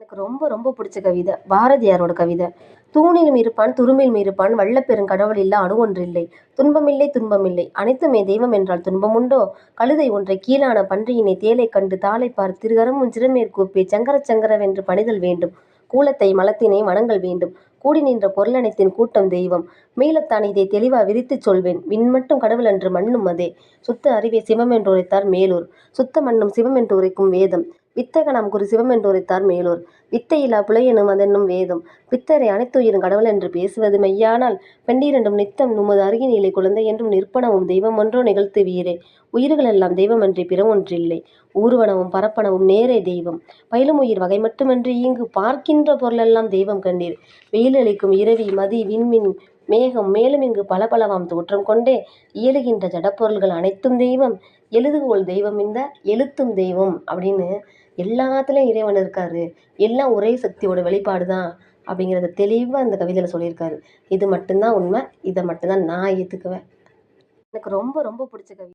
எனக்கு ரொம்ப ரொம்ப பிடிச்ச கவிதை பாரதியாரோட கவிதை. "தூணிலும் இருப்பான் துரும்பிலும் இருப்பான் வல்லபெருங்கடவுள் இல்லா அணுவொன்றில்லை. துன்பமில்லை துன்பமில்லை அனைத்துமே தெய்வம் என்றால் துன்பமுண்டோ? கழுதை ஒன்றைக் கீழான பன்றியினை தேளைக் கண்டு தாளைப்பார் திருகரமும் சிரமேற் கூப்பிச் சங்கரச் சங்கரவென்று பணிதல் வேண்டும். கூலத்தை மலத்தினை வணங்கல் வேண்டும். கூடி நின்ற பொருளனைத்தின் கூட்டம் தெய்வம். மீளத்தான் இதைத் தெளிவா விரித்துச் சொல்வேன் விண்மட்டும் கடவுளன்று மண்ணும் அதே. சுத்த அறிவே சிவமென்று உரைத்தார் மேலோர். சுத்த மன்னும் சிவமென்று உரைக்கும் வேதம். வித்தகனாம் குரு சிவமென்று உரைத்தார் மேலோர். வித்தையிலா புலையெனும் அதென்னும் வேதம். பித்தரை அனைத்துயிரும் கடவுளென்று பேசுவது மெய்யானால் பெண்டிரண்டும் நித்தம் நுமது அருகினிலே குழந்தை என்றும் நிற்பனவும் தெய்வமொன்றோ நிகழ்த்துவீரே. உயிர்களெல்லாம் தெய்வமன்றிப் பிறவொன்றில்லை. ஊர்வனவும் பரப்பனவும் நேரே தெய்வம். பயிலுமுயிர் வகைமட்டுமன்றி ஈங்கு பார்க்கின்ற பொருளெல்லாம் தெய்வம் கண்டீர். வெயிலளிக்கும் இரவி மதி விண்மீன் மேகம் மேலுமிங்கு பலபலவாம் தோற்றம் கொண்டே இயலுகின்ற ஜடப்பொருள்கள் அனைத்தும் தெய்வம். எழுதுகோல் தெய்வம் இந்த எழுத்தும் தெய்வம் அப்படின்னு எல்லாத்துலேயும் இறைவன் இருக்காரு. எல்லாம் ஒரே சக்தியோட வெளிப்பாடு தான் அப்படிங்கிறத தெளிவாக இந்த கவிதையில் சொல்லியிருக்காரு. இது மட்டும்தான் உண்மை. இதை மட்டும்தான் நான் ஏற்றுக்குவேன். எனக்கு ரொம்ப ரொம்ப பிடிச்ச கவிதை.